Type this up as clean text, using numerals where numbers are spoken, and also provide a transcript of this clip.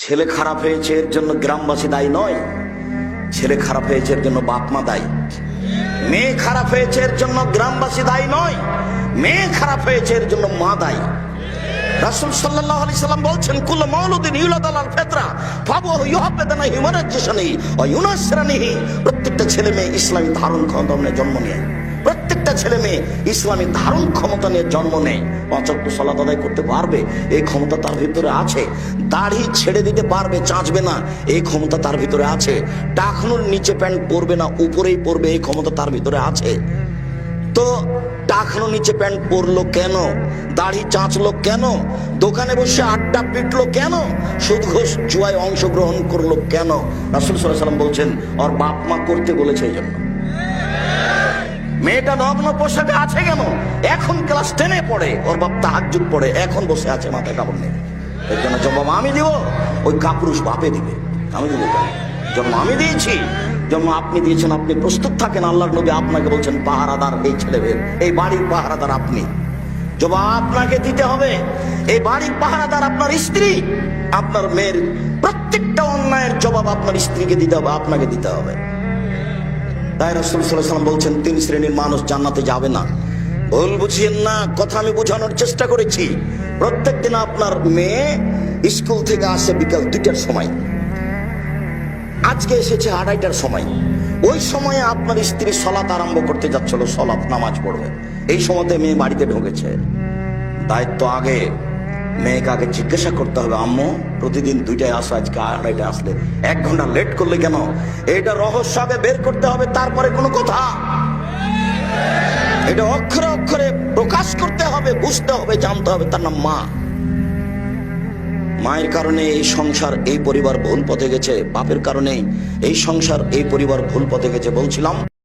ছেলে খারাপ হয়েছে এর জন্য গ্রামবাসী দায়ী নয়, ছেলে খারাপ হয়েছে এর জন্য বাপ মা দায়ী। মেয়ে খারাপ হয়েছে এর জন্য গ্রামবাসী দায়ী নয়, মেয়ে খারাপ হয়েছে এর জন্য মা দায়ী। রাসূল সাল্লাল্লাহু আলাইহি সাল্লাম বলছেন, কুল্লু মাউলুদিন ইউলাদু আলাল ফিতরা ফাহুয়া ইউহাব্বিদুনা হিমানাজ্জিসানিহি ওয়া ইউনাসসিরানিহি। প্রত্যেকটা ছেলে মেয়ে ইসলামী ধারণ ক্ষমতা নিয়ে জন্ম নেয়, প্রত্যেকটা ছেলে মেয়ে ইসলামী ধারণ ক্ষমতা নিয়ে জন্ম নেয়। পাঁচ ওয়াক্ত সালাত আদায় করতে পারবে, এই ক্ষমতা তার ভিতরে আছে। দাড়ি ছেড়ে দিতে পারবে, চাঁচবে না, এই ক্ষমতা তার ভিতরে আছে। টাকনুর নিচে প্যান্ট পরবে না, উপরেই পরবে, এই ক্ষমতা তার ভিতরে আছে। তো টাকনো নিচে প্যান্ট পরলো কেন? দাড়ি চাঁচলো কেন? দোকানে বসে আড্ডা পিটলো কেন? সুদ ঘুষ জুয়ায় অংশগ্রহণ করলো কেন? রাসূল সাল্লাল্লাহু আলাইহি সাল্লাম বলছেন, ওর বাপ মা করতে বলেছে এই জন্য। মেয়েটা নগ্ন পোশাকে আছে কেন? এখন ক্লাস 10-এ পড়ে, ওর বাপ তাহাজ্জুদ পড়ে, এখন বসে আছে মাথায় কাপড় নেই। এর জন্য জবাব আমি দিব, ওই কাপুরুষ বাপে দিবে। আমি দিব কেন? জন্ম আমি দিয়েছি, জন্ম আপনি দিয়েছেন, আপনি প্রস্তুত থাকেন। আল্লাহর নবী আপনাকে বলছেন পাহারাদার এই ছেলেদের, এই বাড়ির পাহারাদার আপনি। জবাব আপনাকে দিতে হবে। এই বাড়ির পাহারাদার আপনার স্ত্রী, আপনার মেয়ের প্রত্যেকটা অন্যায়ের জবাব আপনার স্ত্রীকে দিতে হবে, আপনাকে দিতে হবে। তাই রাসূল সাল্লাল্লাহু আলাইহি ওয়াসাল্লাম বলছেন, 3 শ্রেণীর মানুষ জান্নাতে যাবে না। ভুল বুঝিয়েন না, কথা আমি বোঝানোর চেষ্টা করেছি। প্রত্যেকদিন আপনার মেয়ে স্কুল থেকে আসে বিকাল 2টার সময়, আজকে এসেছে 2:30টার সময়। ওই সময়ে আপনার স্ত্রী সালাত আরম্ভ করতে যাচ্ছিল, সালাত নামাজ পড়বে, এই সময়তে মেয়ে বাড়িতে ঢুকেছে। দায়িত্ব আগে, মেয়েকে আগে জিজ্ঞাসা করতে হবে, আম্মু প্রতিদিন 2টায় আসো, আজকে 2:30টায় আসলে 1 ঘন্টা লেট করলে কেন? এটা রহস্য আগে বের করতে হবে, তারপরে কোনো কথা। এটা অক্ষরে অক্ষরে প্রকাশ করতে হবে, বুঝতে হবে, জানতে হবে। তার নাম মা। মায়ের কারণে এই সংসার, এই পরিবার ভুল পথে গেছে, বাপের কারণে এই সংসার, এই পরিবার ভুল পথে গেছে। বলছিলাম